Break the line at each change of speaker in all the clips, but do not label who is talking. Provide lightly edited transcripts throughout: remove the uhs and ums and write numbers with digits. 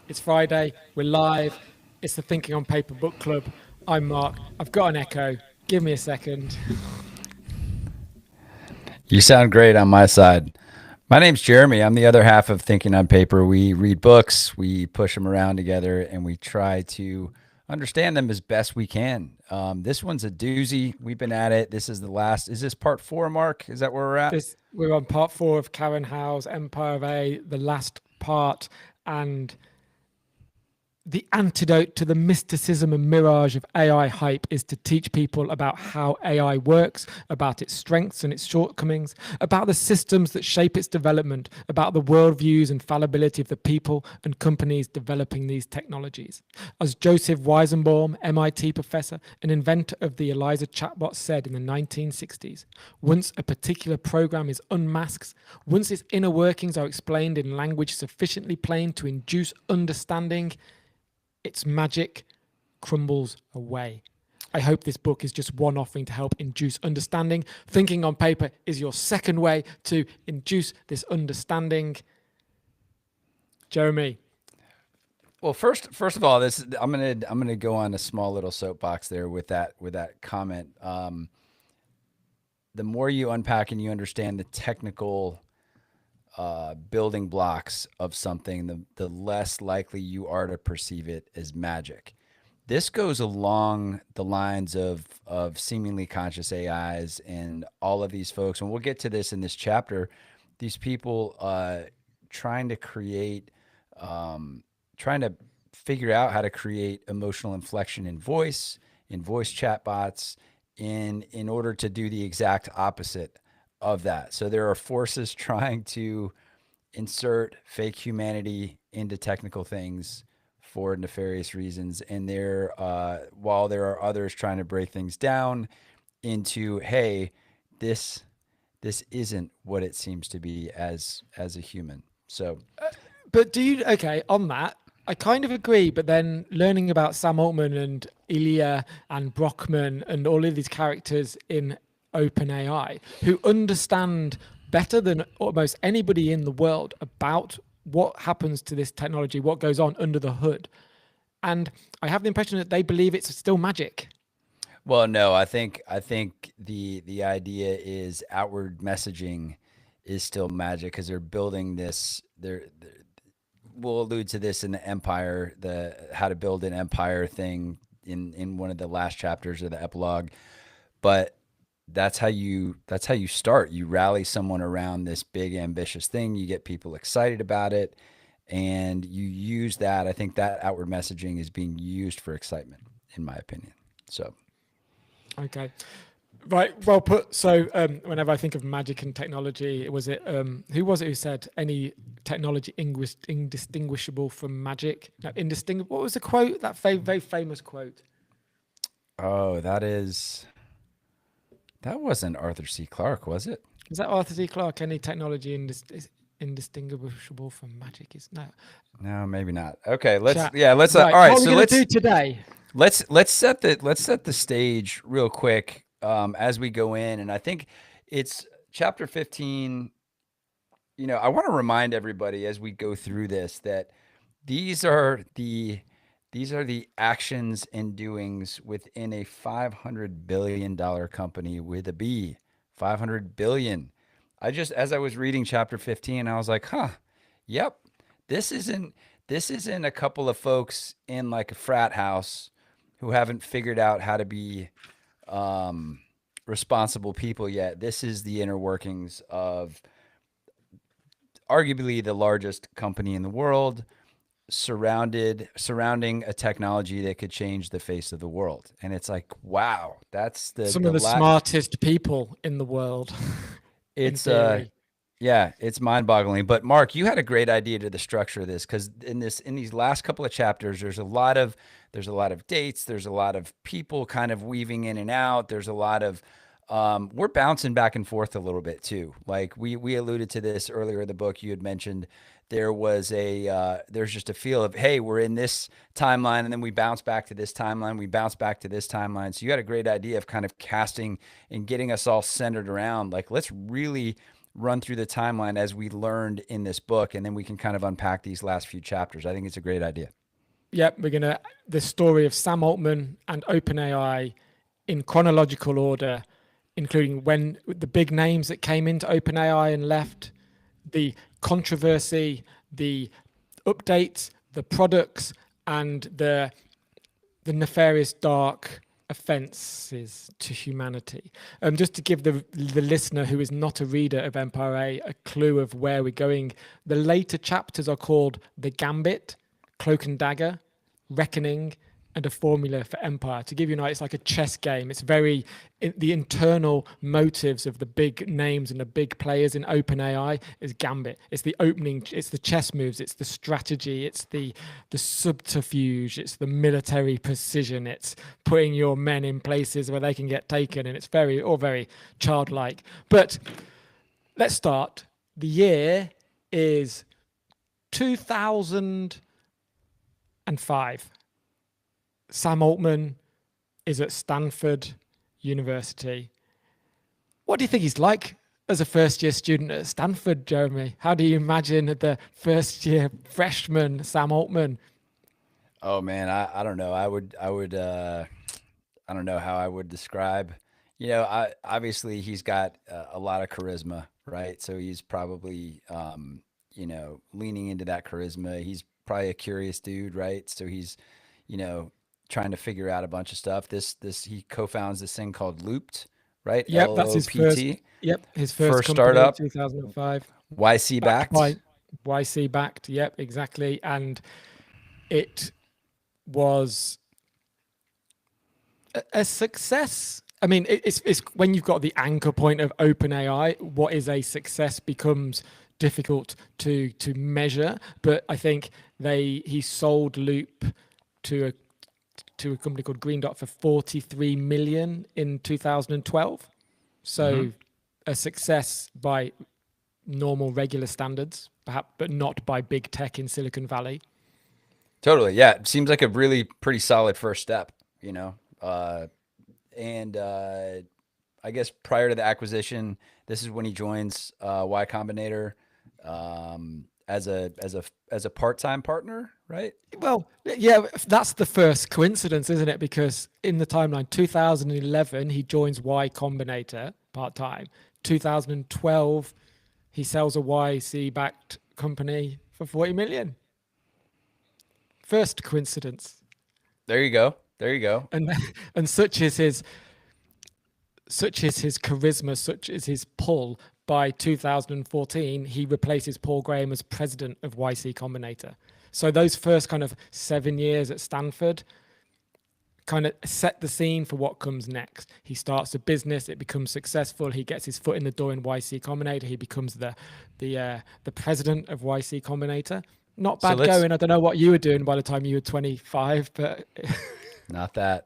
It's Friday. We're live. It's the Thinking on Paper Book Club. I'm Mark. I've got an echo. Give me a second.
You sound great on my side. My name's Jeremy. I'm the other half of Thinking on Paper. We read books, we push them around together, and we try to understand them as best we can. This one's a doozy. We've been at it. This is the last. Is this part 4, Mark? Is that where we're at?
We're on part 4 of Karen Howe's Empire of A, the last part, and the antidote to the mysticism and mirage of AI hype is to teach people about how AI works, about its strengths and its shortcomings, about the systems that shape its development, about the worldviews and fallibility of the people and companies developing these technologies. As Joseph Weizenbaum, MIT professor and inventor of the ELIZA chatbot, said in the 1960s, once a particular program is unmasked, once its inner workings are explained in language sufficiently plain to induce understanding, its magic crumbles away. I hope this book is just one offering to help induce understanding. Thinking on Paper is your second way to induce this understanding. Jeremy.
Well, first of all, I'm gonna go on a small little soapbox there with that comment. The more you unpack and you understand the technical building blocks of something, the less likely you are to perceive it as magic. This goes along the lines of seemingly conscious AIs and all of these folks, and we'll get to this in this chapter. These people trying to figure out how to create emotional inflection in voice chatbots, in order to do the exact opposite of that. So there are forces trying to insert fake humanity into technical things for nefarious reasons, and while there are others trying to break things down into, hey, this isn't what it seems to be as a human. So,
but on that, I kind of agree, but then learning about Sam Altman and Ilya and Brockman and all of these characters in OpenAI who understand better than almost anybody in the world about what happens to this technology, what goes on under the hood. And I have the impression that they believe it's still magic.
Well, no, I think the idea is outward messaging is still magic because they're building this. We'll allude to this in the Empire, the how to build an empire thing in one of the last chapters of the epilogue, but that's how you start. You rally someone around this big ambitious thing, you get people excited about it, and you use that. I think that outward messaging is being used for excitement, in my opinion. So
okay, right, well put. So whenever I think of magic and technology, who was it who said any technology indistinguishable from magic? No, indistinguishable. What was the quote, that very famous quote?
Oh, that wasn't Arthur C. Clarke, was it?
Is that Arthur C. Clarke? Any technology indistinguishable from magic is no.
No, maybe not. Okay, let's. Right.
All right. What are we going to do today?
Let's set the stage real quick as we go in, and I think it's chapter 15. I want to remind everybody as we go through this that these are the actions and doings within a $500 billion company with a B. 500 billion. As I was reading chapter 15, I was like, yep, this isn't a couple of folks in like a frat house who haven't figured out how to be responsible people yet. This is the inner workings of arguably the largest company in the world, surrounding a technology that could change the face of the world. And it's like, wow, that's
some of the smartest people in the world.
It's it's mind-boggling. But Mark, you had a great idea to the structure of this, because in these last couple of chapters, there's a lot of dates, there's a lot of people kind of weaving in and out. There's a lot of we're bouncing back and forth a little bit too. Like we alluded to this earlier in the book. You had mentioned there was there's just a feel of, hey, we're in this timeline, and then we bounce back to this timeline, we bounce back to this timeline. So you had a great idea of kind of casting and getting us all centered around, like, let's really run through the timeline as we learned in this book, and then we can kind of unpack these last few chapters. I think it's a great idea.
Yep, the story of Sam Altman and OpenAI in chronological order, including when the big names that came into OpenAI and left, the controversy, the updates, the products, and the nefarious dark offenses to humanity. Just to give the listener who is not a reader of Empire a clue of where we're going, the later chapters are called The Gambit, Cloak-and-Dagger, Reckoning, and A Formula for Empire. To give you an idea, it's like a chess game. It's very the internal motives of the big names and the big players in OpenAI is Gambit. It's the opening, it's the chess moves, it's the strategy, it's the subterfuge, it's the military precision, it's putting your men in places where they can get taken, and it's very childlike. But let's start. The year is 2005. Sam Altman is at Stanford University. What do you think he's like as a first-year student at Stanford, Jeremy? How do you imagine the first-year freshman Sam Altman?
Oh man, I don't know. I don't know how I would describe. Obviously he's got a lot of charisma, right? So he's probably leaning into that charisma. He's probably a curious dude, right? So he's you know trying to figure out a bunch of stuff. This he co-founds this thing called Looped, right?
Yep, that's his first.
LOOPT.
Yep, his first
First
company,
startup,
2005,
YC
backed by
backed.
YC backed. Yep, exactly, and it was a success. I mean, it's when you've got the anchor point of OpenAI, what is a success becomes difficult to measure. But I think he sold Loop to a company called Green Dot for 43 million in 2012. So a success by normal, regular standards, perhaps, but not by big tech in Silicon Valley.
Totally. Yeah. It seems like a really pretty solid first step, and I guess prior to the acquisition, this is when he joins Y Combinator as a part-time partner, right?
Well, yeah, that's the first coincidence, isn't it? Because in the timeline, 2011, he joins Y Combinator part-time. 2012, he sells a YC-backed company for 40 million. First coincidence.
There you go. There you go.
And such is his charisma, such is his pull. By 2014, he replaces Paul Graham as president of YC Combinator. So those first kind of 7 years at Stanford kind of set the scene for what comes next. He starts a business, it becomes successful, he gets his foot in the door in YC Combinator, he becomes the president of YC Combinator. Not bad going. I don't know what you were doing by the time you were 25, but
not that.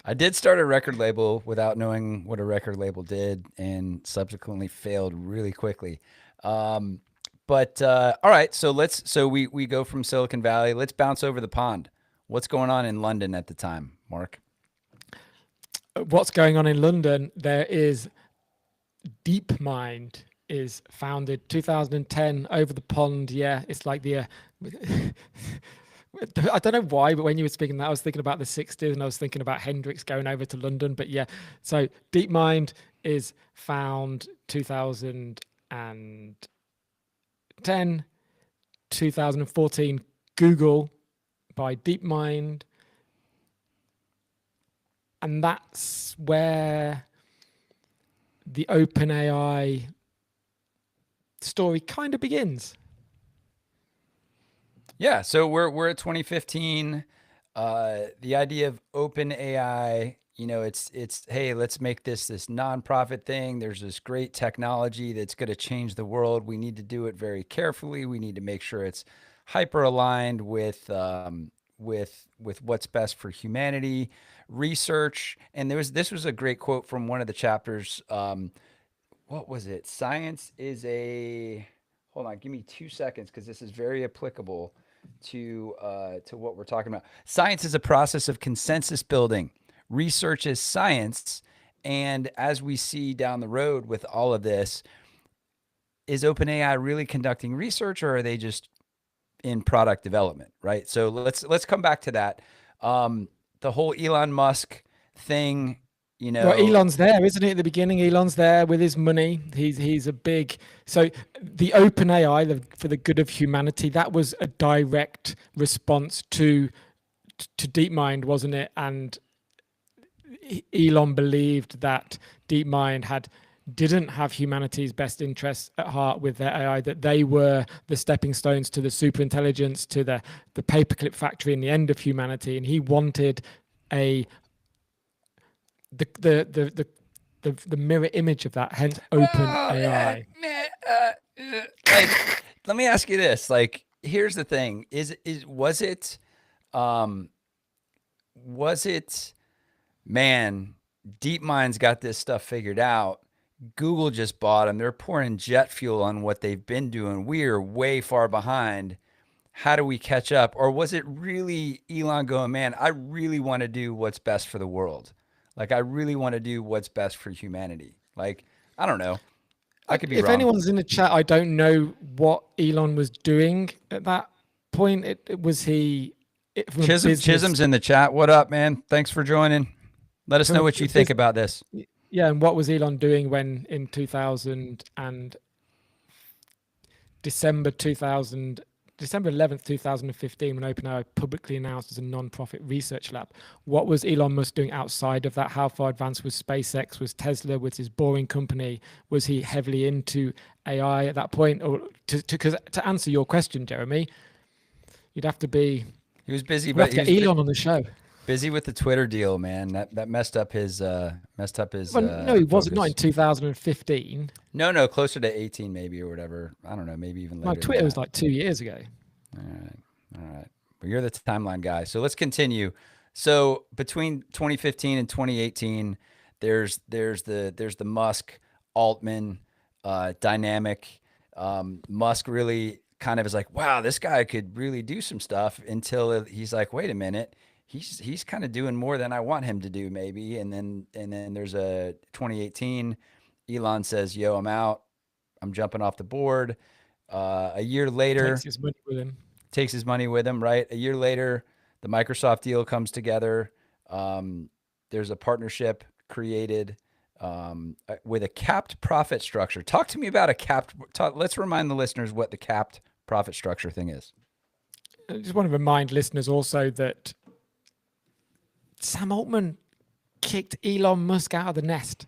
I did start a record label without knowing what a record label did, and subsequently failed really quickly. But all right, so we go from Silicon Valley. Let's bounce over the pond. What's going on in London at the time, Mark?
What's going on in London? There is DeepMind is founded 2010 over the pond. Yeah, it's like the I don't know why, but when you were speaking that, I was thinking about the 60s and I was thinking about Hendrix going over to London. But yeah, so DeepMind is found 2010, 2014, Google by DeepMind. And that's where the OpenAI story kind of begins.
Yeah, so we're at 2015. The idea of OpenAI, it's hey, let's make this nonprofit thing. There's this great technology that's going to change the world. We need to do it very carefully. We need to make sure it's hyper aligned with what's best for humanity. Research, and this was a great quote from one of the chapters. What was it? Science is a hold on, give me 2 seconds because this is very applicable to what we're talking about. Science is a process of consensus building. Research is science, and as we see down the road with all of this, is OpenAI really conducting research, or are they just in product development, right? So let's come back to that. The whole Elon Musk thing, you
Well,
know.
Elon's there, isn't he? At the beginning, Elon's there with his money. He's a big. So the OpenAI, for the good of humanity, that was a direct response to DeepMind, wasn't it? And Elon believed that DeepMind didn't have humanity's best interests at heart with their AI, that they were the stepping stones to the superintelligence, to the paperclip factory and the end of humanity. And he wanted the mirror image of that, hence OpenAI.
Like, let me ask you this. Like, here's the thing: was it, man, DeepMind's got this stuff figured out. Google just bought them. They're pouring jet fuel on what they've been doing. We are way far behind. How do we catch up? Or was it really Elon going, man, I really want to do what's best for the world. Like, I really want to do what's best for humanity. Like, I don't know. I could be wrong.
If anyone's in the chat, I don't know what Elon was doing at that point.
Chisholm's in the chat. What up, man? Thanks for joining. Let us know what you think about this.
Yeah, and what was Elon doing when in 2000 and December 11th, 2015, when OpenAI publicly announced as a non-profit research lab? What was Elon Musk doing outside of that? How far advanced was SpaceX? Was Tesla with his Boring company? Was he heavily into AI at that point? Or to answer your question, Jeremy, you'd have to be.
He was busy,
but get Elon on the show.
Busy with the Twitter deal, man. That messed up his. Well,
no, he wasn't. Not in 2015.
No, closer to 18 maybe or whatever. I don't know, maybe even later.
My Twitter was like 2 years ago.
All right. Well, you're the timeline guy, so let's continue. So between 2015 and 2018, there's the Musk Altman dynamic. Musk really kind of is like, wow, this guy could really do some stuff, until he's like, wait a minute. He's kind of doing more than I want him to do, maybe. And then there's a 2018. Elon says, "Yo, I'm out. I'm jumping off the board." A year later,
takes his money with him.
Right? A year later, the Microsoft deal comes together. There's a partnership created with a capped profit structure. Talk to me about a capped. Let's remind the listeners what the capped profit structure thing is.
I just want to remind listeners also that Sam Altman kicked Elon Musk out of the nest.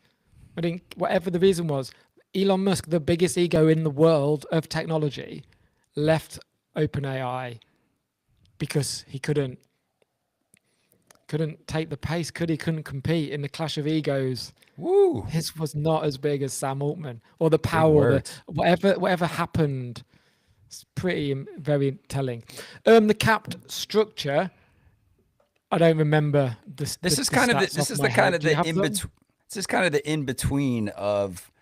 I think whatever the reason was, Elon Musk, the biggest ego in the world of technology, left OpenAI because he couldn't take the pace, could he? Couldn't compete in the clash of egos.
Woo!
His was not as big as Sam Altman, or the power, whatever happened. It's very telling. The capped structure, I don't remember this. This is kind of
the in between of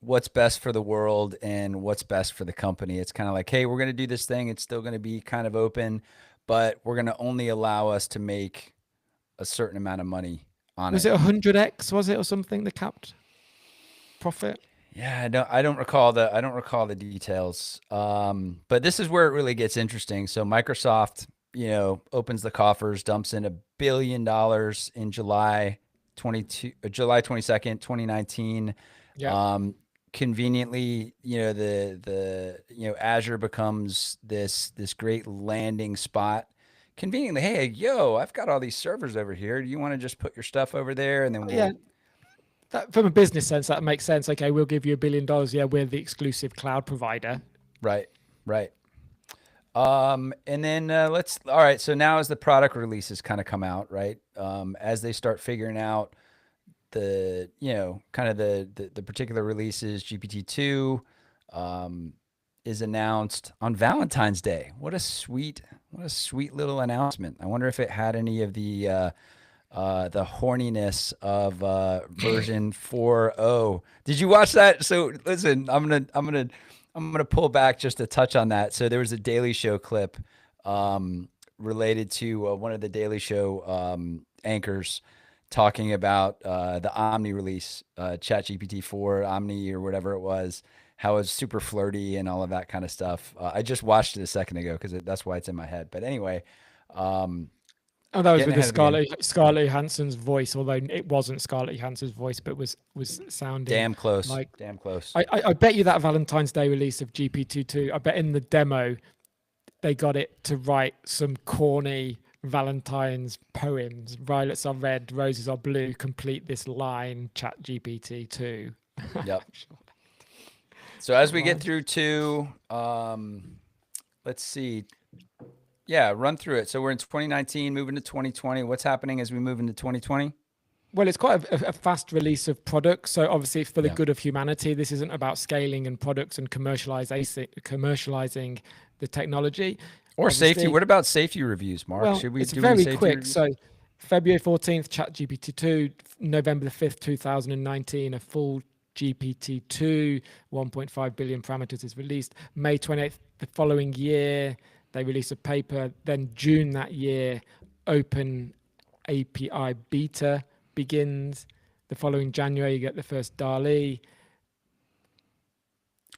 what's best for the world and what's best for the company. It's kind of like, hey, we're going to do this thing. It's still going to be kind of open, but we're going to only allow us to make a certain amount of money on it.
Was it 100x? Was it or something? The capped profit.
Yeah, I don't recall the details. But this is where it really gets interesting. So Microsoft, opens the coffers, dumps in $1 billion in July 22nd, 2019.
Yeah.
Conveniently, Azure becomes this great landing spot. Conveniently, hey, I've got all these servers over here. Do you want to just put your stuff over there? And then
from a business sense, that makes sense. Okay, we'll give you $1 billion. Yeah, we're the exclusive cloud provider.
Right. And then all right. So now as the product releases kind of come out, right? As they start figuring out the particular releases, GPT-2 is announced on Valentine's Day. What a sweet little announcement. I wonder if it had any of the horniness of version 4.0. Did you watch that? So listen, I'm gonna pull back just a touch on that. So there was a Daily Show clip related to one of the Daily Show anchors talking about the Omni release, ChatGPT 4, Omni or whatever it was. how it's super flirty and all of that kind of stuff. I just watched it a second ago because that's why it's in my head. But anyway,
Oh, that was
getting
with the
ahead of the game.
Scarlett Johansson's voice, although it wasn't Scarlett Johansson's voice, but was sounding
Damn close.
like.
Damn close.
I bet you that Valentine's Day release of GPT-2, I bet in the demo they got it to write some corny Valentine's poems. Violets are red, roses are blue. Complete this line, Chat GPT-2.
Yep. So as we
Wow.
get through to, let's see. Yeah, run through it. So we're in 2019, moving to 2020. What's happening as we move into 2020?
Well, it's quite a fast release of products. So obviously, for the
Yeah.
good of humanity, this isn't about scaling and products and commercializing the technology.
Or safety.
Obviously,
What about safety reviews, Mark?
well,
Should we
it's
do any
very
safety
quick.
reviews?
So February 14th, ChatGPT-2, November the 5th, 2019, a full GPT-2, 1.5 billion parameters is released. May 28th, the following year, they release a paper. Then June that year, Open API beta begins. The following January, you get the first DALL-E.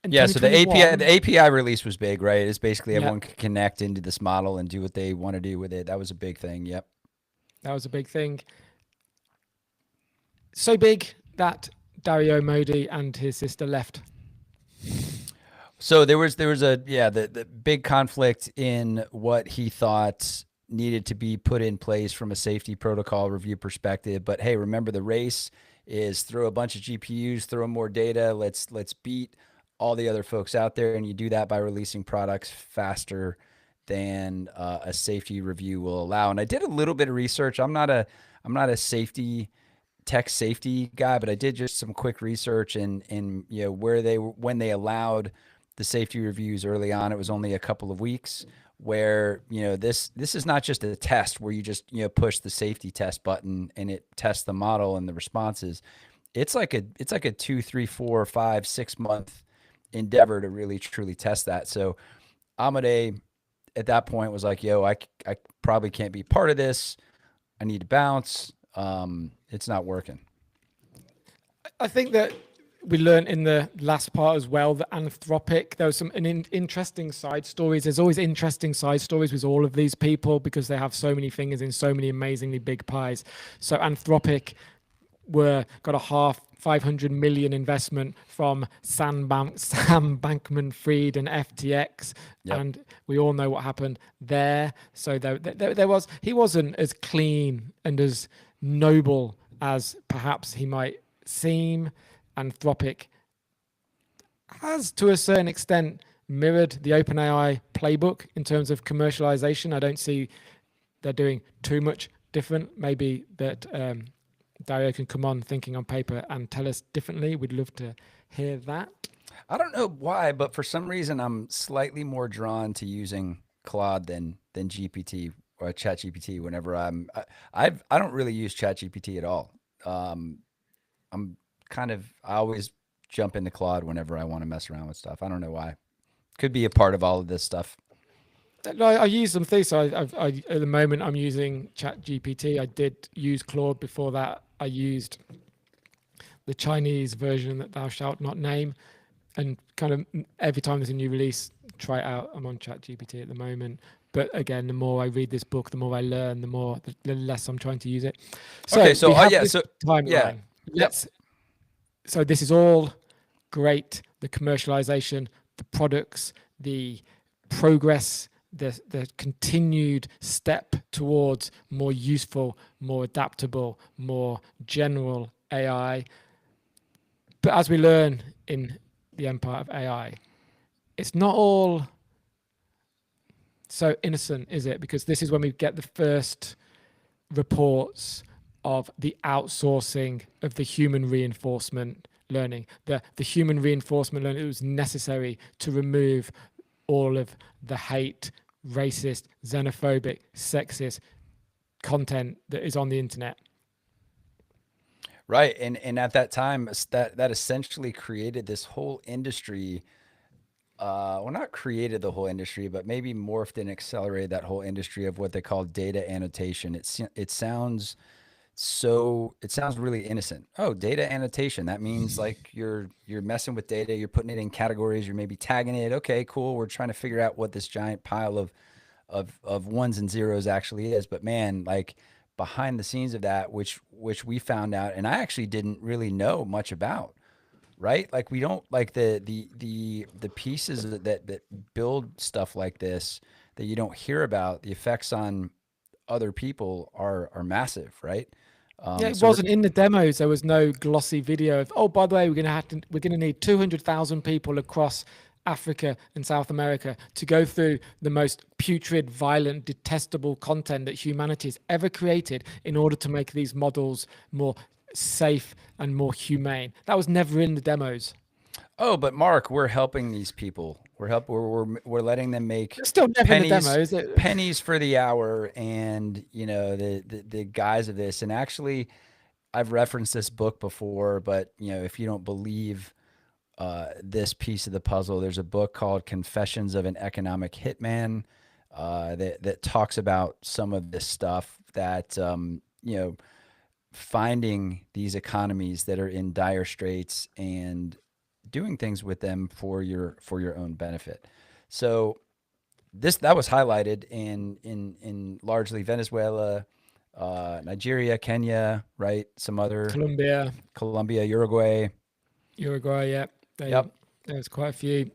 In
Yeah, so the
2021
API release was big, right? It's basically
yeah,
everyone could connect into this model and do what they want to do with it. That was a big thing. Yep.
that was a big thing. So big that Dario Modi and his sister left.
So there was the big conflict in what he thought needed to be put in place from a safety protocol review perspective. But hey, remember the race is throw a bunch of GPUs, throw more data. Let's beat all the other folks out there, and you do that by releasing products faster than a safety review will allow. And I did a little bit of research. I'm not a safety tech safety guy, but I did just some quick research and when they allowed the safety reviews early on, it was only a couple of weeks. Where this is not just a test where you just push the safety test button and it tests the model and the responses. It's like a 2, 3, 4, 5, 6 month endeavor to really truly test that. So Amade at that point was like, yo, I probably can't be part of this. I need to bounce. It's not working.
I think that we learned in the last part as well that Anthropic, there was some interesting side stories. There's always interesting side stories with all of these people because they have so many fingers in so many amazingly big pies. So Anthropic got a 500 million investment from Sam Bankman-Fried and FTX,
Yep.
and we all know what happened there. So he wasn't as clean and as noble as perhaps he might seem. Anthropic has, to a certain extent, mirrored the OpenAI playbook in terms of commercialization. I don't see they're doing too much different. Maybe that Dario can come on thinking on paper and tell us differently. We'd love to hear that.
I don't know why, but for some reason I'm slightly more drawn to using Claude than GPT or ChatGPT whenever I don't really use ChatGPT at all. I'm I always jump into Claude whenever I want to mess around with stuff. I don't know why. Could be a part of all of this stuff.
I use some things. So at the moment, I'm using ChatGPT. I did use Claude before that. I used the Chinese version that thou shalt not name. And kind of every time there's a new release, try it out. I'm on ChatGPT at the moment. But again, the more I read this book, the more I learn, the less I'm trying to use it. So
Okay, so
we have
yeah,
this
so
timeline.
yeah.
So this is all great. The commercialization, the products, the progress, the continued step towards more useful, more adaptable, more general AI. But as we learn in the empire of AI, it's not all so innocent, is it? Because this is when we get the first reports of the outsourcing of the human reinforcement learning, the human reinforcement learning that was necessary to remove all of the hate, racist, xenophobic, sexist content that is on the internet.
Right. And at that time, that essentially created this whole industry. Well, not created the whole industry, but maybe morphed and accelerated that whole industry of what they call data annotation. It sounds it sounds really innocent. Oh, data annotation. That means like you're messing with data, you're putting it in categories, you're maybe tagging it. Okay, cool. We're trying to figure out what this giant pile of ones and zeros actually is. But man, like behind the scenes of that, which we found out, and I actually didn't really know much about, right? Like we don't like the pieces that build stuff like this that you don't hear about. The effects on other people are massive, right?
Yeah, it
So we're
wasn't in the demos. There was no glossy video of, oh, by the way, we're gonna need 200,000 people across Africa and South America to go through the most putrid, violent, detestable content that humanity has ever created in order to make these models more safe and more humane. That was never in the demos.
oh, but Mark, we're helping these people. We're letting them make
It's still never in the
pennies
demos.
pennies for the hour, and the guise of this. And actually, I've referenced this book before, but if you don't believe this piece of the puzzle, there's a book called Confessions of an Economic Hitman that talks about some of this stuff that finding these economies that are in dire straits and doing things with them for your own benefit. So that was highlighted in largely Venezuela, Nigeria, Kenya, right? Some other
Colombia,
Colombia, Uruguay.
Uruguay, yeah.
Yep.
There's quite a few.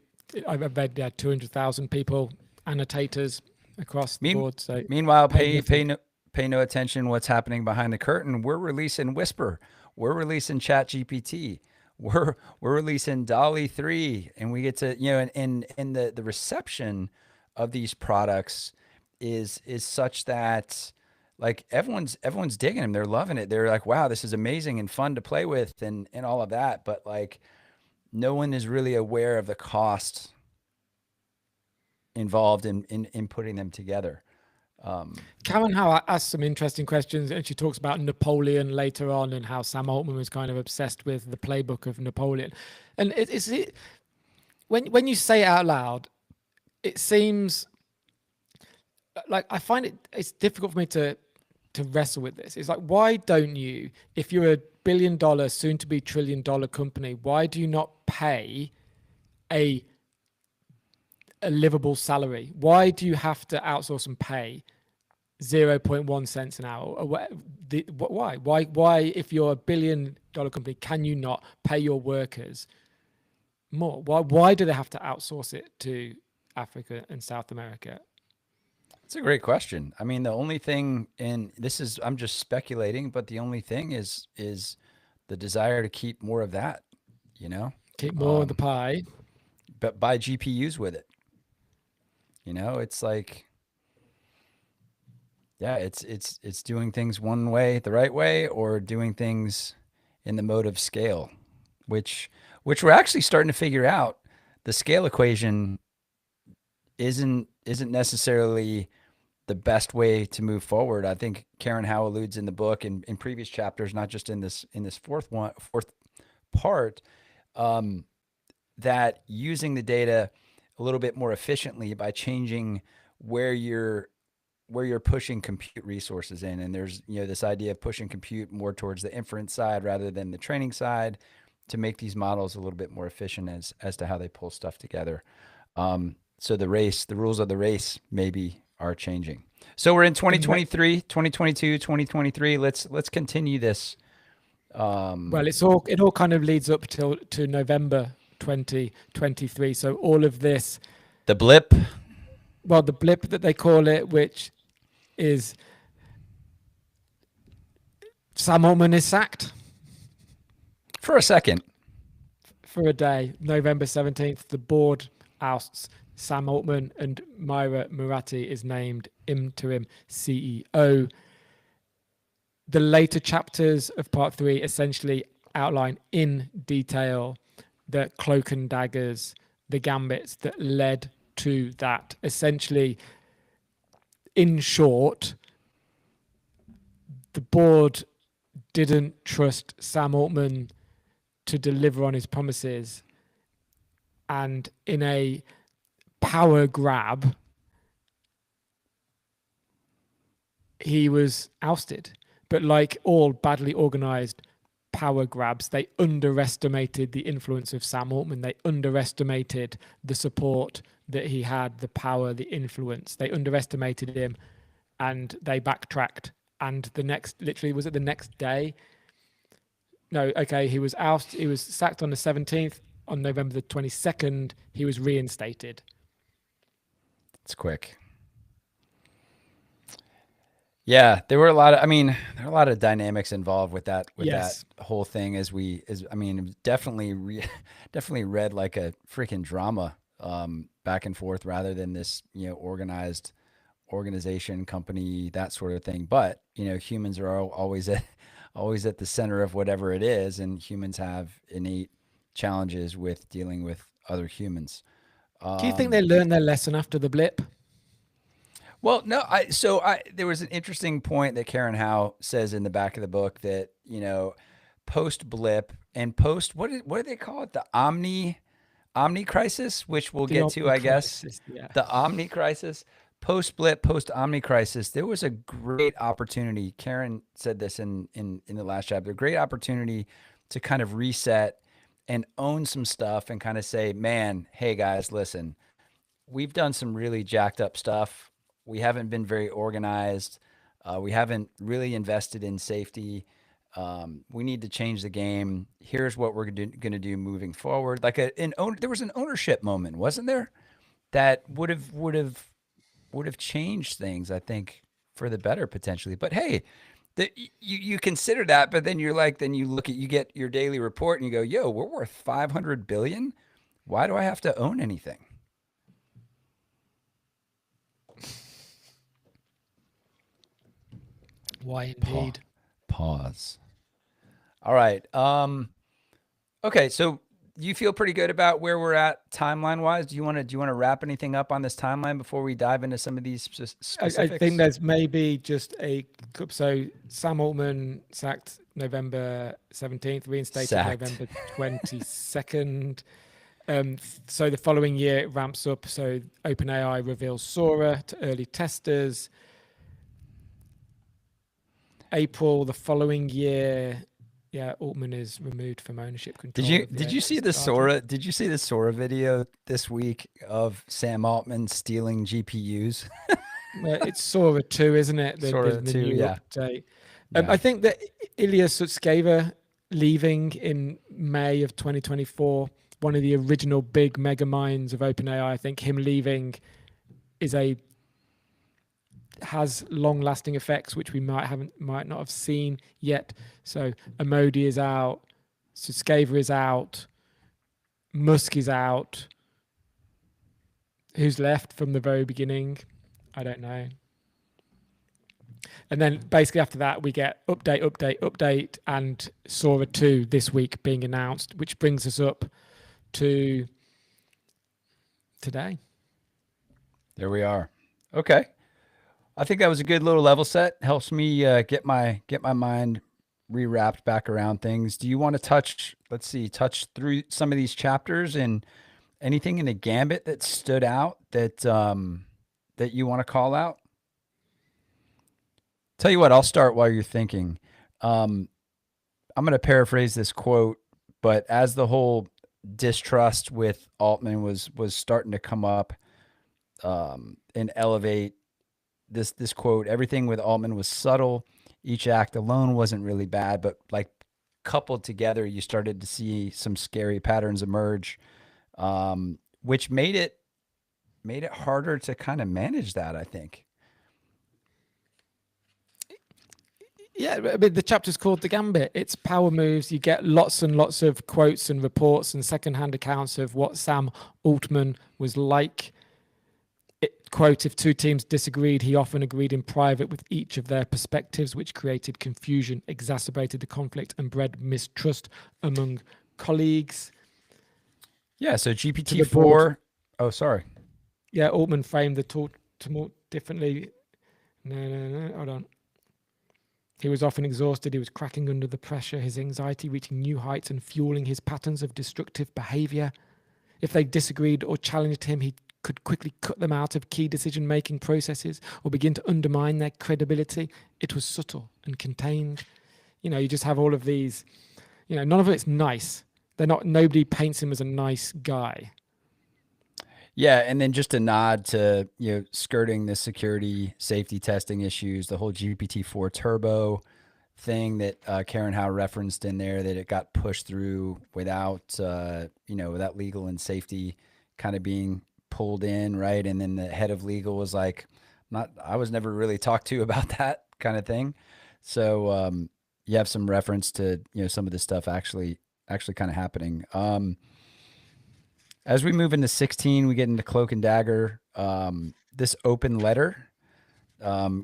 I've read 200,000 people, annotators across the
Mean,
board. So
meanwhile,
paid nothing.
pay no attention what's happening behind the curtain. We're releasing Whisper. We're releasing Chat GPT. We're releasing Dolly 3, and we get to and the reception of these products is such that like everyone's digging them. They're loving it. They're like, wow, this is amazing and fun to play with and all of that. But like no one is really aware of the cost involved in putting them together.
Karen Howe asked some interesting questions, and she talks about Napoleon later on and how Sam Altman was kind of obsessed with the playbook of Napoleon. And when you say it out loud, it seems like I find it's difficult for me to wrestle with this. It's like, why don't you, if you're a $1 billion, soon to be $1 trillion company, why do you not pay a livable salary? Why do you have to outsource and pay 0.1 cents an hour? Why, if you're a $1 billion company, can you not pay your workers more? Why do they have to outsource it to Africa and South America?
It's a great question. I mean, the only thing, and this is, I'm just speculating, but the only thing is the desire to keep more of that,
Keep more of the pie.
but buy GPUs with it. It's like, yeah, it's doing things one way, the right way, or doing things in the mode of scale, which we're actually starting to figure out. The scale equation isn't necessarily the best way to move forward. I think Karen Howe alludes in the book and in previous chapters, not just in this fourth part, that using the data a little bit more efficiently by changing where you're pushing compute resources in. And there's this idea of pushing compute more towards the inference side rather than the training side to make these models a little bit more efficient as to how they pull stuff together. So the rules of the race maybe are changing. So we're in 2023, 2022, 2023. Let's continue this.
Well, it all kind of leads up to November 2023. So all of this,
the blip.
Well, the blip that they call it, which is Sam Altman is sacked
for a second.
For a day, November 17th, the board ousts Sam Altman and Myra Murati is named interim CEO. The later chapters of part 3 essentially outline in detail the cloak and daggers, the gambits that led to that. Essentially, in short, the board didn't trust Sam Altman to deliver on his promises, and in a power grab, he was ousted But like all badly organized power grabs, they underestimated the influence of Sam Altman. They underestimated the support that he had, the power, the influence. They underestimated him, and they backtracked. And literally, was it the next day? No, okay, he was sacked on the 17th. On November the 22nd, he was reinstated.
It's quick. Yeah, there were a lot of dynamics involved with that
Yes.
that whole thing. It was definitely read like a freaking drama, back and forth, rather than this, organized organization, company, that sort of thing. But humans are always at the center of whatever it is, and humans have innate challenges with dealing with other humans.
Do you think they learned their lesson after the blip?
Well, no, there was an interesting point that Karen Howe says in the back of the book that, post blip and post, what do they call it? The omni crisis, which we'll get to, I guess.
Yeah.
The omni crisis, post blip, post omni crisis. There was a great opportunity. Karen said this in the last chapter, great opportunity to kind of reset and own some stuff and kind of say, man, hey guys, listen, we've done some really jacked up stuff. We haven't been very organized. We haven't really invested in safety. We need to change the game. Here's what we're going to do moving forward. Like there was an ownership moment, wasn't there? That would have changed things, I think, for the better potentially. But hey, you consider that, but then you get your daily report and you go, yo, we're worth 500 billion. Why do I have to own anything?
Why indeed?
Pause. All right. Okay. So you feel pretty good about where we're at timeline wise. Do you want to wrap anything up on this timeline before we dive into some of these specifics?
I think there's maybe just so Sam Altman sacked November 17th, reinstated November 22nd. So the following year it ramps up. So OpenAI reveals Sora to early testers. April the following year, Altman is removed from ownership control.
Did you see the Sora video this week of Sam Altman stealing GPUs?
It's Sora 2, isn't it?
Sora 2,
new
yeah.
Update. I think that Ilya Sutskever leaving in May of 2024, one of the original big mega minds of OpenAI, I think him leaving has long-lasting effects which we might not have seen yet. So Amodi is out, Sutskever is out, Musk is out. Who's left from the very beginning? I don't know. And then basically after that we get update, and Sora 2 this week being announced, which brings us up to today.
There we are. Okay. I think that was a good little level set. Helps me get my mind rewrapped back around things. Do you want to touch through some of these chapters and anything in the Gambit that stood out that you want to call out? Tell you what, I'll start while you're thinking. I'm going to paraphrase this quote, but as the whole distrust with Altman was starting to come up and elevate, this quote, everything with Altman was subtle. Each act alone wasn't really bad, but like coupled together, you started to see some scary patterns emerge, which made it harder to kind of manage that, I think.
Yeah, I mean, the chapter's called The Gambit. It's power moves. You get lots and lots of quotes and reports and secondhand accounts of what Sam Altman was like. Quote, if two teams disagreed, he often agreed in private with each of their perspectives, which created confusion, exacerbated the conflict, and bred mistrust among colleagues.
Yeah, so GPT-4... Oh, sorry.
Yeah, Altman framed the tumult differently. No, hold on. He was often exhausted. He was cracking under the pressure, his anxiety reaching new heights and fueling his patterns of destructive behavior. If they disagreed or challenged him, he could quickly cut them out of key decision-making processes or begin to undermine their credibility. It was subtle and contained. You just have all of these, none of it's nice. Nobody paints him as a nice guy.
Yeah, and then just a nod to, skirting the security safety testing issues, the whole GPT-4 Turbo thing that Karen Howe referenced in there, that it got pushed through without, without legal and safety kind of being pulled in, right? And then the head of legal was like, I was never really talked to about that kind of thing. So you have some reference to, some of this stuff actually kind of happening. As we move into 16, we get into Cloak-and-Dagger. This open letter,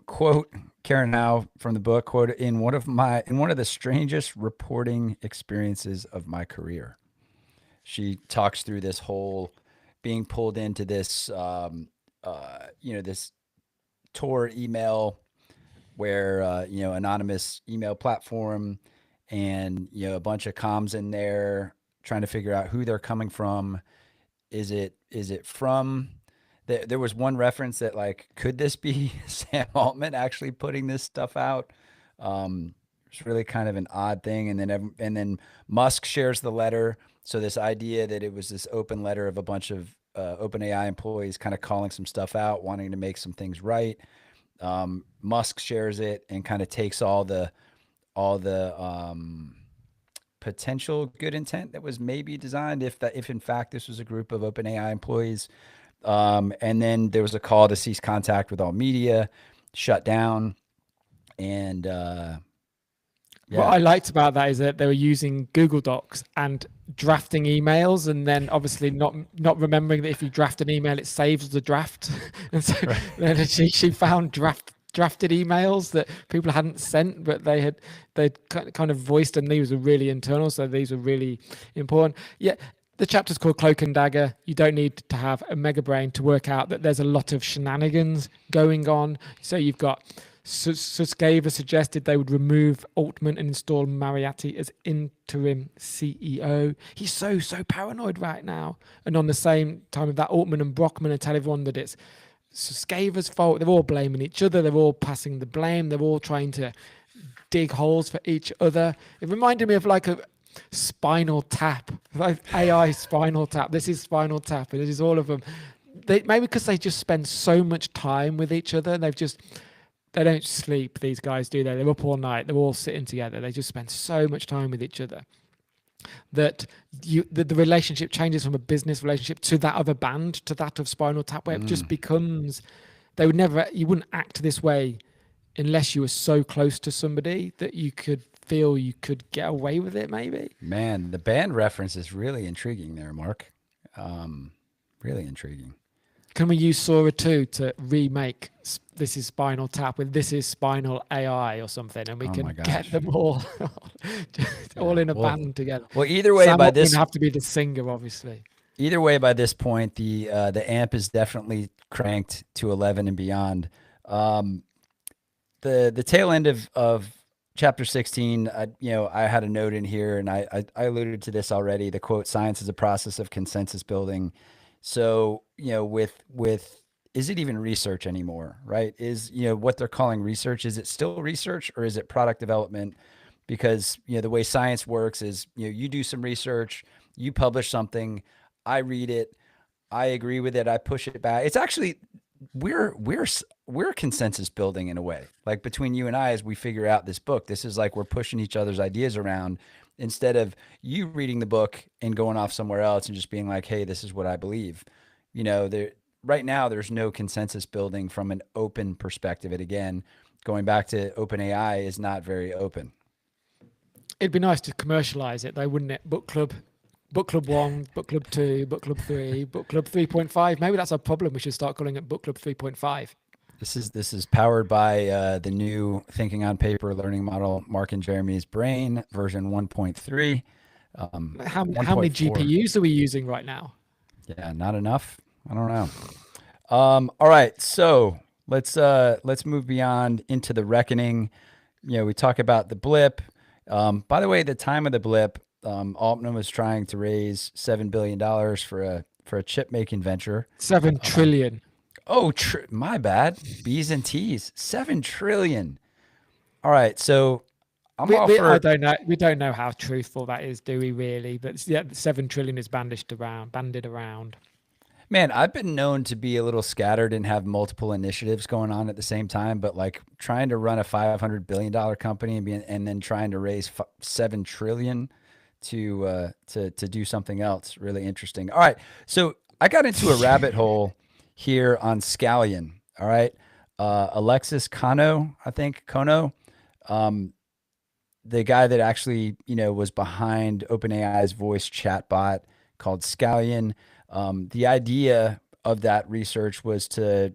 quote Karen Howe from the book, quote, in one of the strangest reporting experiences of my career. She talks through this whole being pulled into this, this Tor email where, anonymous email platform, and, a bunch of comms in there trying to figure out who they're coming from. Is it from, there was one reference that, like, could this be Sam Altman actually putting this stuff out? It's really kind of an odd thing. And then Musk shares the letter. So this idea that it was this open letter of a bunch of OpenAI employees kind of calling some stuff out, wanting to make some things right. Musk shares it and kind of takes all the potential good intent that was maybe designed, if in fact this was a group of OpenAI employees. And then there was a call to cease contact with all media, shut down. And
what I liked about that is that they were using Google Docs and drafting emails, and then obviously not remembering that if you draft an email, it saves the draft. And so then she found drafted emails that people hadn't sent, but they'd kind of voiced, and these were really internal, so these were really important. Yeah, the chapter's called Cloak and Dagger. You don't need to have a mega brain to work out that there's a lot of shenanigans going on. So you've got Suskava suggested they would remove Altman and install Mariatti as interim CEO. He's so paranoid right now. And on the same time of that, Altman and Brockman are telling everyone that it's Suskava's fault. They're all blaming each other. They're all passing the blame. They're all trying to dig holes for each other. It reminded me of like a Spinal Tap, like AI Spinal Tap. This is Spinal Tap, and it is all of them. Maybe because they just spend so much time with each other. They don't sleep, these guys, do they? They're up all night. They're all sitting together. They just spend so much time with each other that the relationship changes from a business relationship to that of a band, to that of Spinal Tap, where it just becomes, you wouldn't act this way unless you were so close to somebody that you could feel you could get away with it, maybe.
Man, the band reference is really intriguing there, Mark. Really intriguing.
Can we use Sora 2 to remake This is Spinal Tap with This is Spinal AI or something, and we can get them all in a band together?
Well, either way,
Sam
by
Altman
this
have to be the singer, obviously.
Either way, by this point, the amp is definitely cranked to 11 and beyond. The tail end of chapter 16, I had a note in here, and I alluded to this already. The quote, "Science is a process of consensus building." So, with is it even research anymore, right? Is, what they're calling research, is it still research or is it product development? Because, the way science works is, you do some research, you publish something, I read it, I agree with it, I push it back. It's actually, we're consensus building in a way, like between you and I, as we figure out this book. This is like we're pushing each other's ideas around, instead of you reading the book and going off somewhere else and just being like, hey, this is what I believe. Right now, there's no consensus building from an open perspective. And again, going back to OpenAI is not very open.
It'd be nice to commercialize it, though, wouldn't it? Book Club 1, Book Club 2, Book Club 3, Book Club 3.5. Maybe that's our problem. We should start calling it Book Club 3.5.
This is powered by the new thinking on paper learning model, Mark and Jeremy's brain, version 1.3.
How many GPUs are we using right now?
Yeah, not enough. I don't know. All right, so let's move beyond into the reckoning. We talk about the blip. By the way, the time of the blip, Altman was trying to raise $7 billion for for a chip making venture.
7 trillion.
Oh, my bad. B's and T's. 7 trillion. All right. So I'm all
I
for,
don't know. We don't know how truthful that is, do we really? But yeah, 7 trillion is bandied around.
man, I've been known to be a little scattered and have multiple initiatives going on at the same time, but like trying to run a $500 billion company and then trying to raise 7 trillion to do something else really interesting. All right. So I got into a rabbit hole here on Scallion. All right. Alexis Kano, I think Kono, the guy that actually, was behind OpenAI's voice chatbot called Scallion. The idea of that research was to,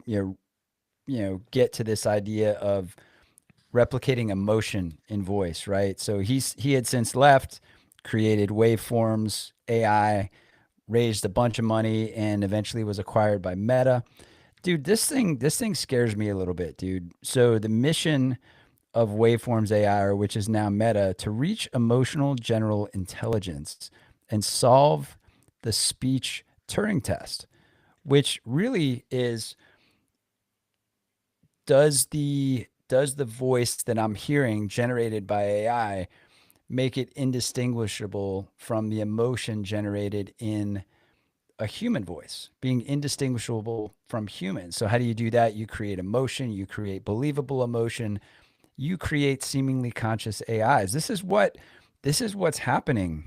get to this idea of replicating emotion in voice, right? So he had since left, created waveforms, AI, raised a bunch of money, and eventually was acquired by Meta. Dude, this thing scares me a little bit, dude. So the mission of Waveforms AI, or which is now Meta, to reach emotional general intelligence and solve the speech Turing test, which really is, does the voice that I'm hearing generated by AI make it indistinguishable from the emotion generated in a human voice, being indistinguishable from humans. So how do you do that? You create emotion, you create believable emotion, you create seemingly conscious AIs. This is what's happening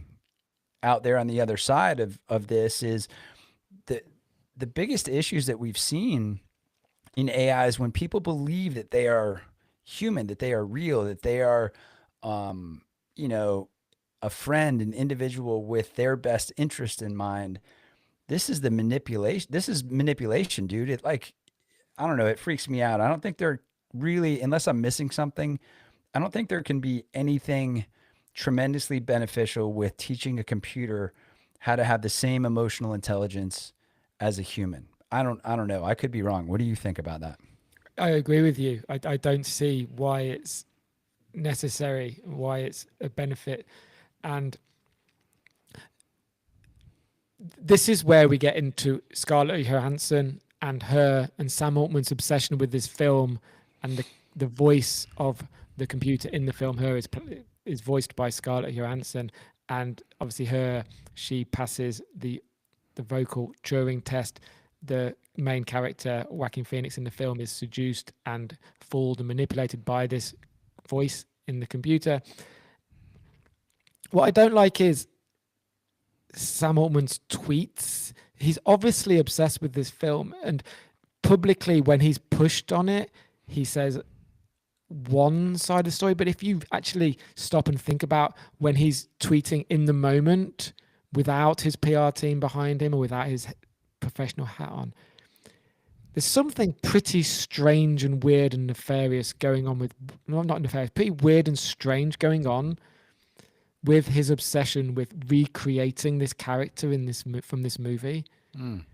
out there on the other side of this is the the biggest issues that we've seen in AI is when people believe that they are human, that they are real, that they are, um, you know, a friend, an individual with their best interest in mind. This is the manipulation. This is manipulation, dude. It like, I don't know. It freaks me out. I don't think they're really, unless I'm missing something, I don't think there can be anything tremendously beneficial with teaching a computer how to have the same emotional intelligence as a human. I don't know. I could be wrong. What do you think about that?
I agree with you. I don't see why it's necessary, why it's a benefit. And this is where we get into Scarlett Johansson and her and Sam Altman's obsession with this film, and the voice of the computer in the film. Her is voiced by Scarlett Johansson, and obviously she passes the vocal Turing test. The main character, Joaquin Phoenix, in the film is seduced and fooled and manipulated by this voice in the computer. What I don't like is Sam Altman's tweets. He's obviously obsessed with this film, and publicly, when he's pushed on it, he says one side of the story. But if you actually stop and think about when he's tweeting in the moment without his PR team behind him or without his professional hat on, there's something pretty strange and weird and nefarious going on with, no, not nefarious, pretty weird and strange going on with his obsession with recreating this character from this movie.
Mm.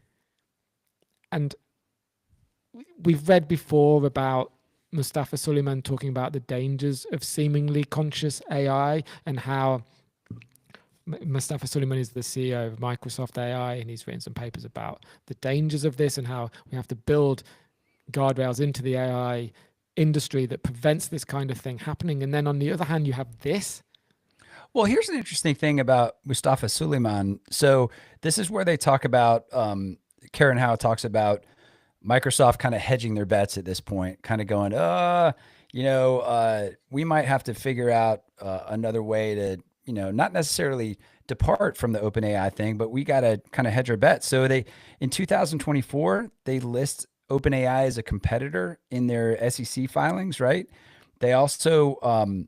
And we've read before about Mustafa Suleyman talking about the dangers of seemingly conscious AI, and how Mustafa Suleyman is the CEO of Microsoft AI, and he's written some papers about the dangers of this and how we have to build guardrails into the AI industry that prevents this kind of thing happening. And then on the other hand, you have this.
Well, here's an interesting thing about Mustafa Suleyman. So this is where they talk about, Karen Howe talks about Microsoft kind of hedging their bets at this point, kind of going, we might have to figure out another way to, not necessarily depart from the OpenAI thing, but we got to kind of hedge our bets. So in 2024, they list OpenAI as a competitor in their SEC filings, right? They also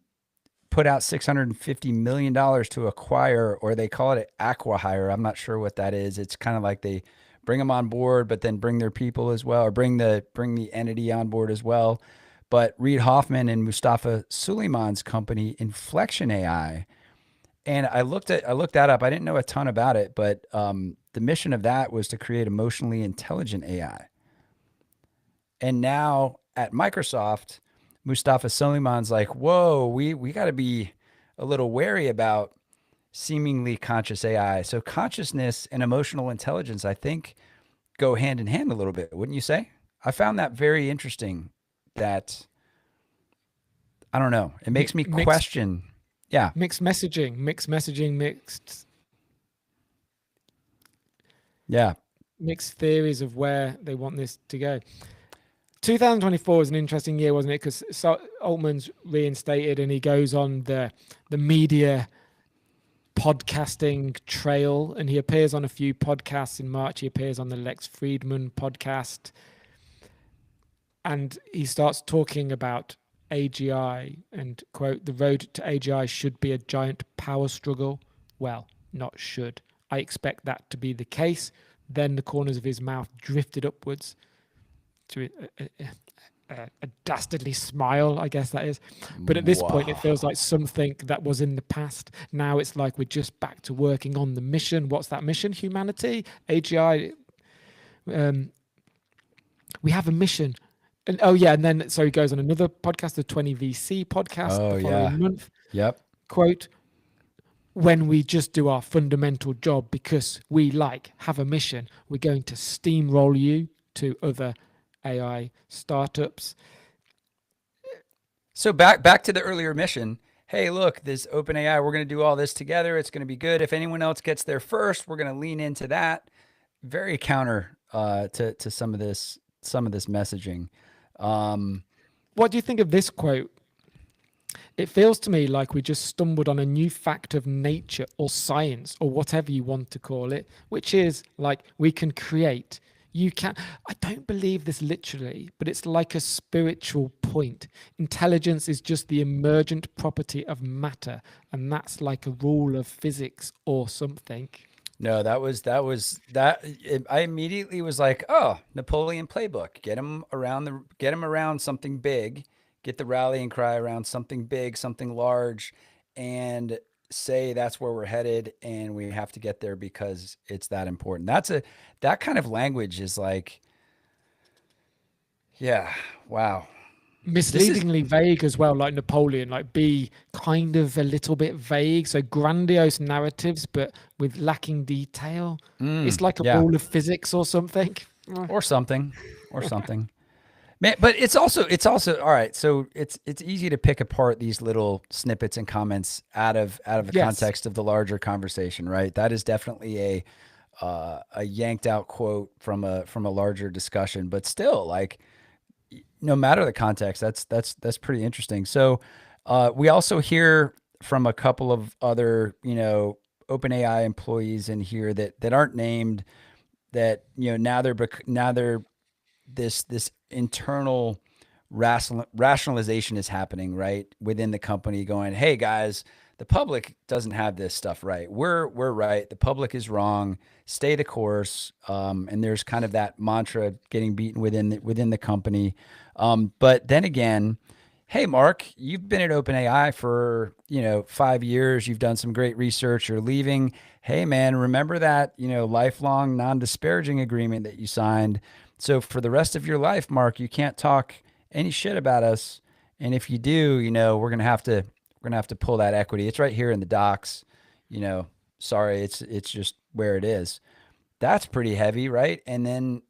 put out $650 million to acquire, or they call it an acqui-hire. I'm not sure what that is. It's kind of like they bring them on board, but then bring their people as well, or bring the entity on board as well. But Reid Hoffman and Mustafa Suleyman's company, Inflection AI, and I looked that up. I didn't know a ton about it, but the mission of that was to create emotionally intelligent AI. And now at Microsoft, Mustafa Suleyman's like, whoa, we got to be a little wary about, seemingly conscious AI. So consciousness and emotional intelligence, I think, go hand in hand a little bit, wouldn't you say? I found that very interesting. That, I don't know, it makes me
Mixed
question. Yeah. Yeah.
mixed theories of where they want this to go. 2024 is an interesting year, wasn't it? Because Altman's reinstated and he goes on the media podcasting trail, and he appears on a few podcasts. In March, he appears on the Lex Friedman podcast, and he starts talking about AGI and, quote, the road to AGI should be a giant power struggle. Well, not should. I expect that to be the case. Then the corners of his mouth drifted upwards to a dastardly smile, I guess that is. But at this point, it feels like something that was in the past. Now it's like we're just back to working on the mission. What's that mission? Humanity? AGI? We have a mission. And and then so he goes on another podcast, the 20VC podcast, the following month.
Yep.
Quote, when we just do our fundamental job because we have a mission, we're going to steamroll you to other AI startups.
So back to the earlier mission. Hey, look, this OpenAI, we're going to do all this together. It's going to be good. If anyone else gets there first, we're going to lean into that. Very counter to some of this messaging.
What do you think of this quote? It feels to me like we just stumbled on a new fact of nature or science or whatever you want to call it, which is like we can create. You can. I don't believe this literally, but it's like a spiritual point. Intelligence is just the emergent property of matter, and that's like a rule of physics or something.
No, that was that. I immediately was like, oh, Napoleon playbook. Get him around something big. Get the rallying cry around something big, something large, and say that's where we're headed, and we have to get there because it's that important. That kind of language is like, yeah, wow.
Misleadingly vague as well, like Napoleon, like be kind of a little bit vague. So grandiose narratives, but with lacking detail. It's like a rule of physics or something.
Or something. Man, but it's also all right. So it's easy to pick apart these little snippets and comments out of the context of the larger conversation, right? That is definitely a yanked out quote from a larger discussion, but still, like, no matter the context, that's pretty interesting. So we also hear from a couple of other OpenAI employees in here that aren't named, that now they're this internal rationalization is happening, right, within the company, going, hey guys, the public doesn't have this stuff right. We're right. The public is wrong. Stay the course. And there's kind of that mantra getting beaten within the company. But then again, hey, Mark, you've been at OpenAI for 5 years. You've done some great research. You're leaving. Hey, man, remember that lifelong non-disparaging agreement that you signed. So for the rest of your life, Mark, you can't talk any shit about us. And if you do, we're gonna have to pull that equity. It's right here in the docs. Sorry, it's just where it is. That's pretty heavy, right? And then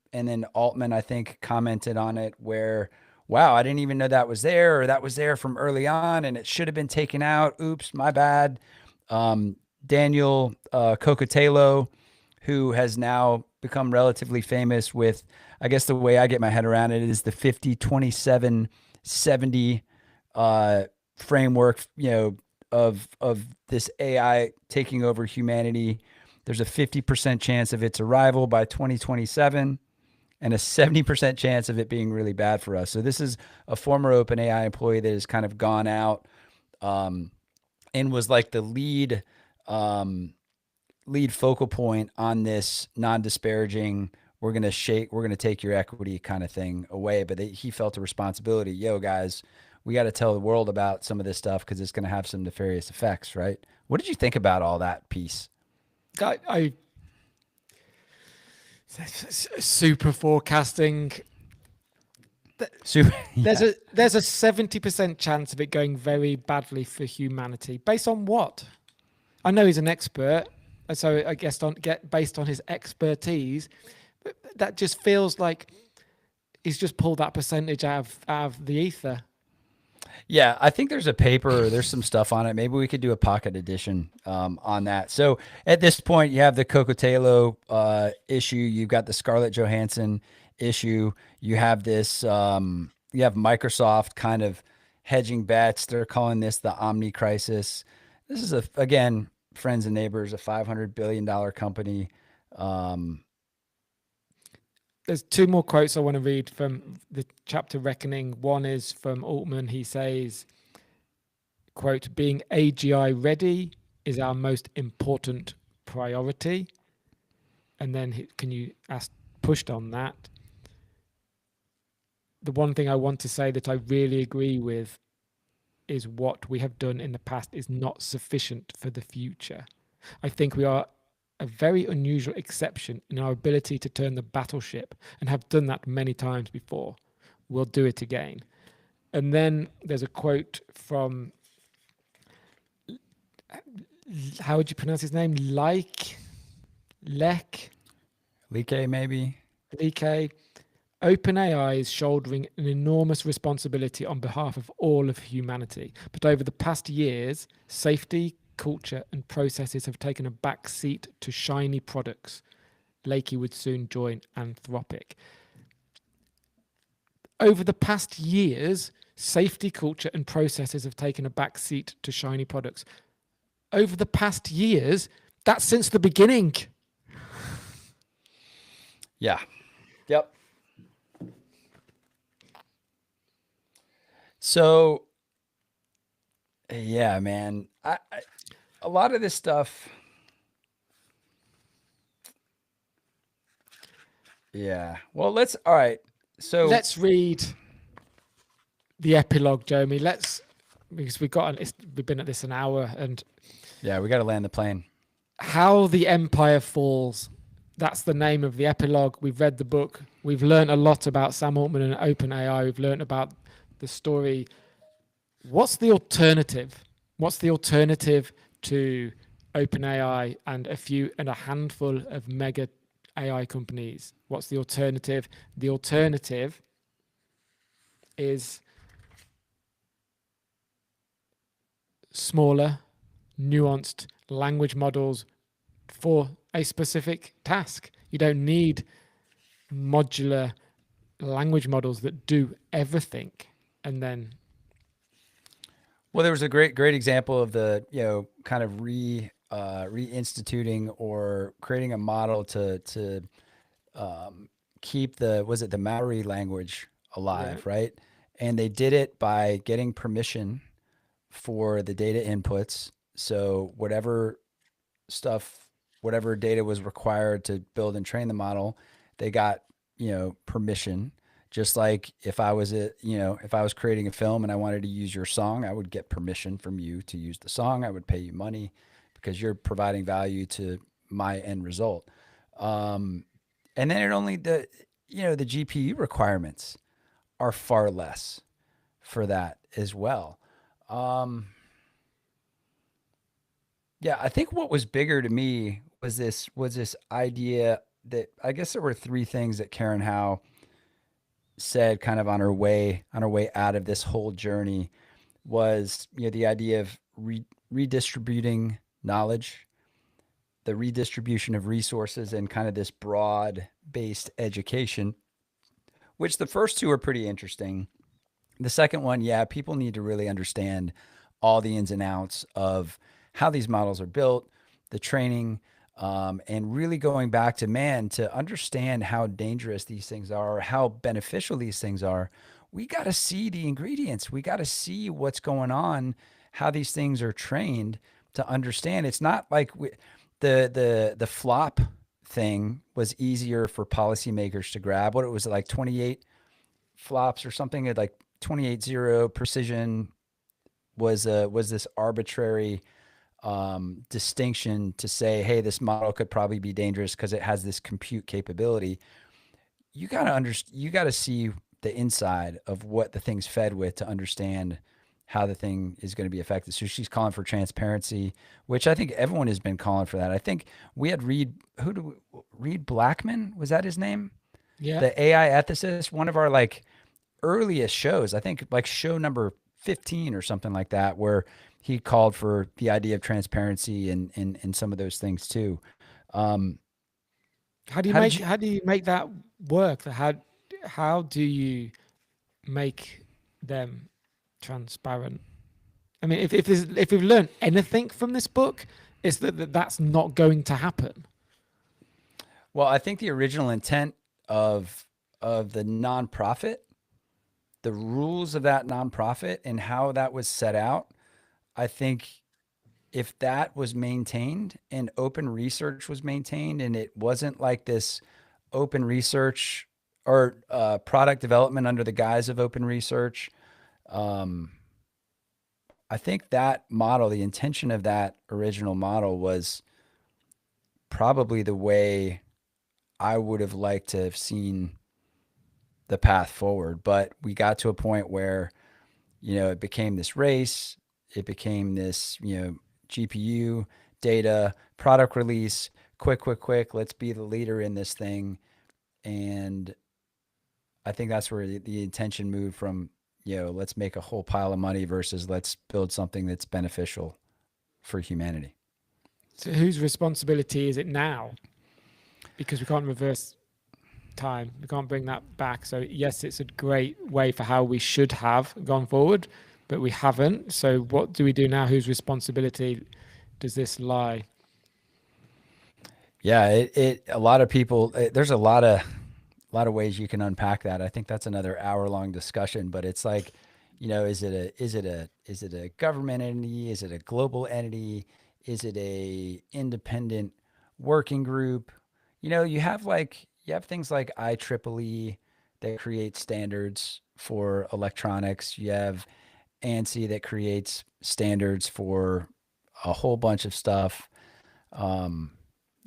Altman, I think, commented on it where, wow, I didn't even know that was there, or that was there from early on and it should have been taken out. Oops, my bad. Daniel Cocotelo, who has now become relatively famous with, I guess the way I get my head around it is the 50-27-70 framework, of this AI taking over humanity. There's a 50% chance of its arrival by 2027 and a 70% chance of it being really bad for us. So this is a former OpenAI employee that has kind of gone out and was like the lead focal point on this non-disparaging, we're going to take your equity kind of thing away. But he felt a responsibility. Yo, guys, we got to tell the world about some of this stuff because it's going to have some nefarious effects, right? What did you think about all that piece?
I super forecasting. There's a 70% chance of it going very badly for humanity. Based on what? I know he's an expert, so I guess based on his expertise, but that just feels like he's just pulled that percentage out of the ether.
Yeah, I think there's a paper, there's some stuff on it. Maybe we could do a pocket edition on that. So at this point, you have the Coco-Talo issue, you've got the Scarlett Johansson issue, you have this, you have Microsoft kind of hedging bets. They're calling this the Omni crisis. This is again, friends and neighbors, a $500 billion company.
There's two more quotes I want to read from the chapter Reckoning. One is from Altman. He says, quote, being AGI ready is our most important priority. And then can you ask pushed on that? The one thing I want to say that I really agree with is what we have done in the past is not sufficient for the future. I think we are a very unusual exception in our ability to turn the battleship and have done that many times before. We'll do it again. And then there's a quote from, how would you pronounce his name? Like
maybe.
OpenAI is shouldering an enormous responsibility on behalf of all of humanity. But over the past years, safety, culture, and processes have taken a back seat to shiny products. Lakey would soon join Anthropic. Over the past years, safety, culture, and processes have taken a back seat to shiny products. Over the past years, that's since the beginning.
Yeah. Yep. So, yeah, man, a lot of this stuff. Yeah. Well, all right. So
let's read the epilogue, Jeremy. Because we've been at this an hour, and
yeah, we got to land the plane.
How the Empire Falls. That's the name of the epilogue. We've read the book. We've learned a lot about Sam Altman and OpenAI. We've learned about the story. What's the alternative? What's the alternative to OpenAI and a handful of mega AI companies? What's the alternative? The alternative is smaller, nuanced language models for a specific task. You don't need modular language models that do everything. And then,
well, there was a great example of the, kind of reinstituting or creating a model to keep the Maori language alive, right? And they did it by getting permission for the data inputs. So whatever data was required to build and train the model, they got, permission. Just like if I was creating a film and I wanted to use your song, I would get permission from you to use the song. I would pay you money because you're providing value to my end result. And then the GPU requirements are far less for that as well. Yeah, I think what was bigger to me was this idea that I guess there were three things that Karen Howe said kind of on her way out of this whole journey was, the idea of redistributing knowledge, the redistribution of resources, and kind of this broad-based education, which the first two are pretty interesting. The second one, yeah, people need to really understand all the ins and outs of how these models are built, the training, and really going back to understand how dangerous these things are, or how beneficial these things are. We got to see the ingredients. We got to see what's going on, how these things are trained to understand. It's not like the flop thing was easier for policymakers to grab. What it was like 28 flops or something, at like 28-0 precision was this arbitrary distinction to say, hey, this model could probably be dangerous because it has this compute capability. You got to see the inside of what the thing's fed with to understand how the thing is going to be affected. So she's calling for transparency, which I think everyone has been calling for that. I think we had Reed Blackman, was that his name?
Yeah.
The AI ethicist, one of our like earliest shows, I think like show number 15 or something like that, where he called for the idea of transparency and some of those things too. Um,
How do
how did you,
you make that work? How do you make them transparent? I mean, if we've learned anything from this book, it's that's not going to happen.
well, I think the original intent of the nonprofit, the rules of that nonprofit and how that was set out, I think if that was maintained and open research was maintained and it wasn't like this open research or product development under the guise of open research, um, I think that model, the intention of that original model was probably the way I would have liked to have seen the path forward. But we got to a point where, it became this race, it became this, GPU, data, product release, quick, let's be the leader in this thing. And I think that's where the intention moved from, let's make a whole pile of money versus let's build something that's beneficial for humanity.
So whose responsibility is it now? Because we can't reverse time. We can't bring that back. So yes, it's a great way for how we should have gone forward, but we haven't. So what do we do now? Whose responsibility does this lie?
Yeah, a lot of people, there's a lot of ways you can unpack that. I think that's another hour-long discussion, but it's like, is it a government entity? Is it a global entity? Is it a independent working group? You have things like IEEE that create standards for electronics. You have ANSI that creates standards for a whole bunch of stuff.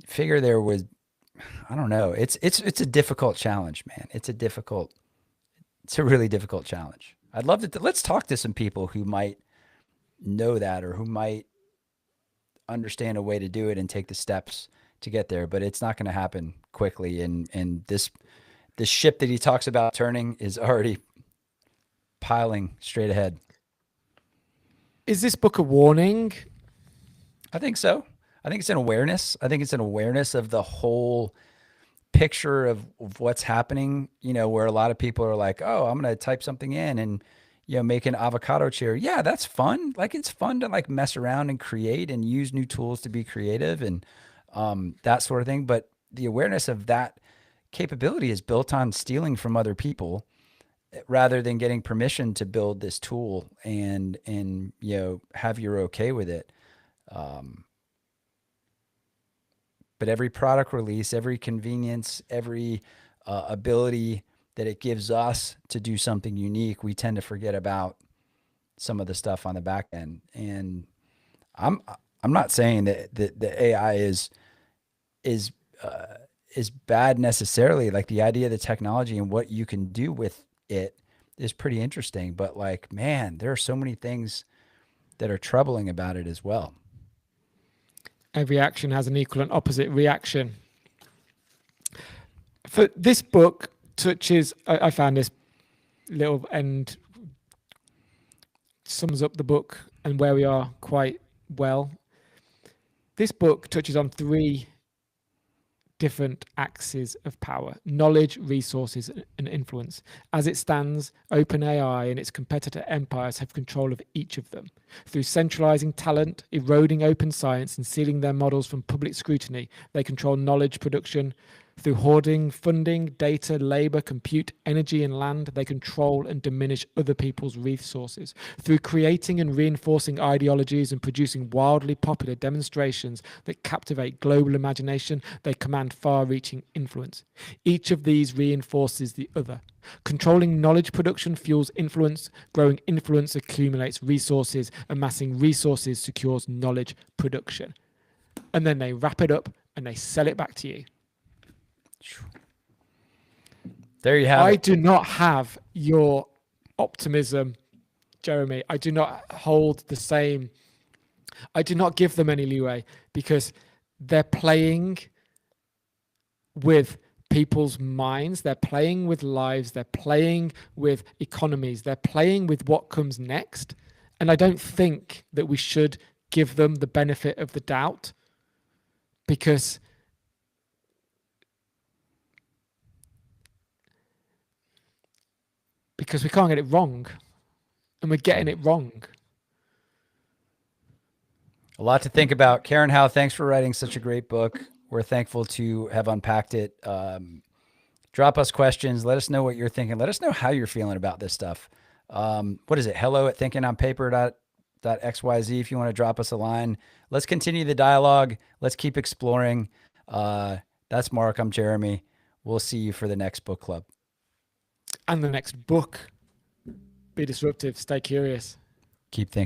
Figure there was, I don't know. It's a difficult challenge, man. It's a really difficult challenge. I'd love to let's talk to some people who might know that or who might understand a way to do it and take the steps to get there, but it's not going to happen quickly. And this ship that he talks about turning is already piling straight ahead.
Is this book a warning?
I think so. I think it's an awareness. I think it's an awareness of the whole picture of what's happening, where a lot of people are like, oh, I'm going to type something in and, make an avocado chair. Yeah, that's fun. Like, it's fun to like mess around and create and use new tools to be creative and that sort of thing. But the awareness of that capability is built on stealing from other people rather than getting permission to build this tool and have your okay with it. But every product release, every convenience, every ability that it gives us to do something unique, we tend to forget about some of the stuff on the back end. And I'm not saying that the AI is bad necessarily. Like, the idea of the technology and what you can do with it is pretty interesting. But like, man, there are so many things that are troubling about it as well.
Every action has an equal and opposite reaction. For this book touches, I found this little end sums up the book and where we are quite well. This book touches on 3 different axes of power: knowledge, resources, and influence. As it stands, OpenAI and its competitor empires have control of each of them. Through centralizing talent, eroding open science, and sealing their models from public scrutiny, they control knowledge production. Through hoarding, funding, data, labor, compute, energy, and land, they control and diminish other people's resources. Through creating and reinforcing ideologies and producing wildly popular demonstrations that captivate global imagination, they command far-reaching influence. Each of these reinforces the other. Controlling knowledge production fuels influence. Growing influence accumulates resources. Amassing resources secures knowledge production. And then they wrap it up and they sell it back to you.
There you have it.
I do not have your optimism Jeremy. I do not hold the same. I do not give them any leeway because they're playing with people's minds. They're playing with lives. They're playing with economies. They're playing with what comes next. And I don't think that we should give them the benefit of the doubt because we can't get it wrong, and we're getting it wrong.
A lot to think about. Karen Howe, thanks for writing such a great book. We're thankful to have unpacked it. Drop us questions. Let us know what you're thinking. Let us know how you're feeling about this stuff. What is it? hello@thinkingonpaper.xyz if you want to drop us a line. Let's continue the dialogue. Let's keep exploring. That's Mark. I'm Jeremy. We'll see you for the next book club.
And the next book. Be disruptive. Stay curious.
Keep thinking.